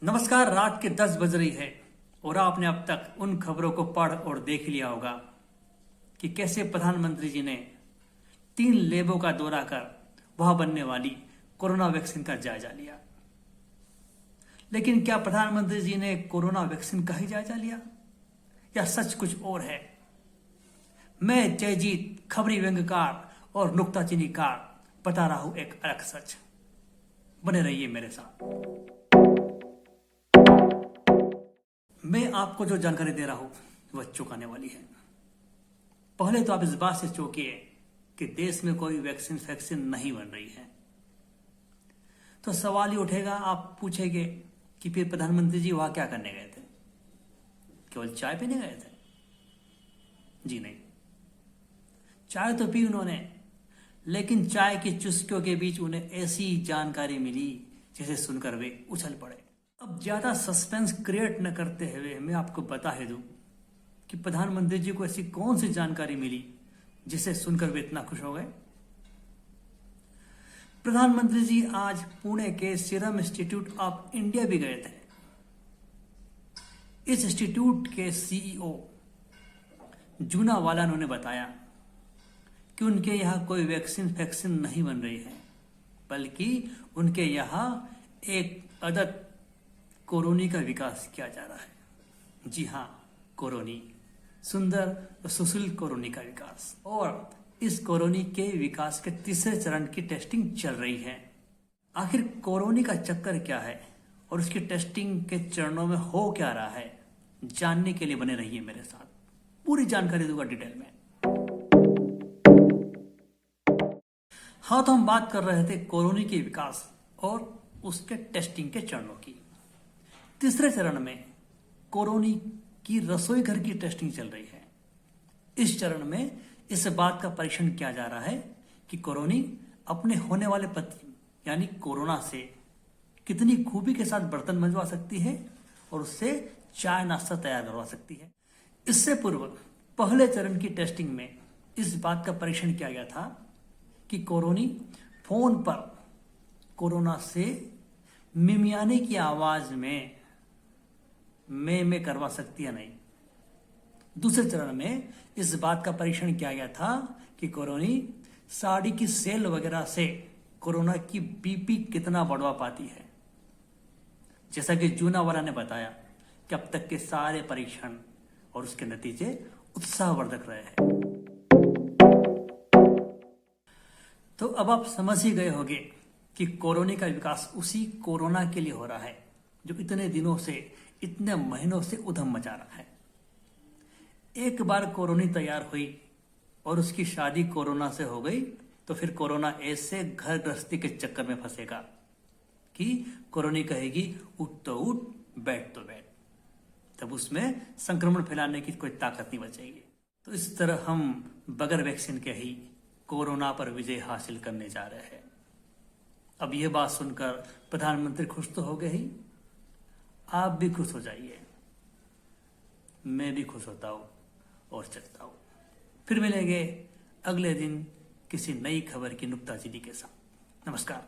नमस्कार। रात के 10 बज रही है और आपने अब तक उन खबरों को पढ़ और देख लिया होगा कि कैसे प्रधानमंत्री जी ने 3 लैबों का दौरा कर वहां बनने वाली कोरोना वैक्सीन का जायजा लिया। लेकिन क्या प्रधानमंत्री जी ने कोरोना वैक्सीन का ही जायजा लिया या सच कुछ और है? मैं जयजीत, खबरी व्यंग्यकार और नुक्ताचीनीकार बता रहा हूं एक अलग सच। बने रहिए मेरे साथ। मैं आपको जो जानकारी दे रहा हूं वह चौंकाने वाली है। पहले तो आप इस बात से चौंकिए कि देश में कोई वैक्सीन नहीं बन रही है। तो सवाल ही उठेगा, आप पूछेंगे कि फिर प्रधानमंत्री जी वहां क्या करने गए थे? केवल चाय पीने गए थे? जी नहीं, चाय तो पी उन्होंने, लेकिन चाय की चुस्कियों के बीच उन्हें ऐसी जानकारी मिली जिसे सुनकर वे उछल पड़े। अब ज्यादा सस्पेंस क्रिएट न करते हुए मैं आपको बता ही दूं कि प्रधानमंत्री जी को ऐसी कौन सी जानकारी मिली जिसे सुनकर वे इतना खुश हो गए। प्रधानमंत्री जी आज पुणे के सीरम इंस्टीट्यूट ऑफ इंडिया भी गए थे। इस इंस्टीट्यूट के सीईओ जूनावाला ने बताया कि उनके यहां कोई वैक्सीन नहीं बन रही है, बल्कि उनके यहां एक अदद कोरोनी का विकास किया जा रहा है। जी हाँ, कोरोनी, सुंदर और सुशील कोरोनी का विकास। और इस कोरोनी के विकास के तीसरे चरण की टेस्टिंग चल रही है। आखिर कोरोनी का चक्कर क्या है और उसकी टेस्टिंग के चरणों में हो क्या रहा है, जानने के लिए बने रहिए मेरे साथ। पूरी जानकारी दूंगा डिटेल में। हाँ, तो हम बात कर रहे थे कोरोनी के विकास और उसके टेस्टिंग के चरणों की। तीसरे चरण में कोरोनी की रसोई घर की टेस्टिंग चल रही है। इस चरण में इस बात का परीक्षण किया जा रहा है कि कोरोनी अपने होने वाले पति यानी कोरोना से कितनी खूबी के साथ बर्तन मंजवा सकती है और उससे चाय नाश्ता तैयार करवा सकती है। इससे पूर्व पहले चरण की टेस्टिंग में इस बात का परीक्षण किया गया था कि कोरोनी फोन पर कोरोना से मिमियाने की आवाज में मैं करवा सकती है नहीं। दूसरे चरण में इस बात का परीक्षण किया गया था कि कोरोनी साड़ी की सेल वगैरह से कोरोना की बीपी कितना बढ़वा पाती है। जैसा कि जूनावाला ने बताया कि अब तक के सारे परीक्षण और उसके नतीजे उत्साहवर्धक रहे हैं। तो अब आप समझ ही गए होंगे कि कोरोनी का विकास उसी कोरोना के लिए हो रहा है जो इतने दिनों से, इतने महीनों से उधम मचा रहा है। एक बार कोरोनी तैयार हुई और उसकी शादी कोरोना से हो गई तो फिर कोरोना ऐसे घर गृहस्थी के चक्कर में फंसेगा कि कोरोनी कहेगी उठ तो उठ, बैठ तो बैठ। तब उसमें संक्रमण फैलाने की कोई ताकत नहीं बचेगी। तो इस तरह हम बगैर वैक्सीन के ही कोरोना पर विजय हासिल करने जा रहे हैं। अब यह बात सुनकर प्रधानमंत्री खुश तो हो गए ही, आप भी खुश हो जाइए, मैं भी खुश होता हूं और चलता हूं। फिर मिलेंगे अगले दिन किसी नई खबर की नुक्ताचीनी के साथ। नमस्कार।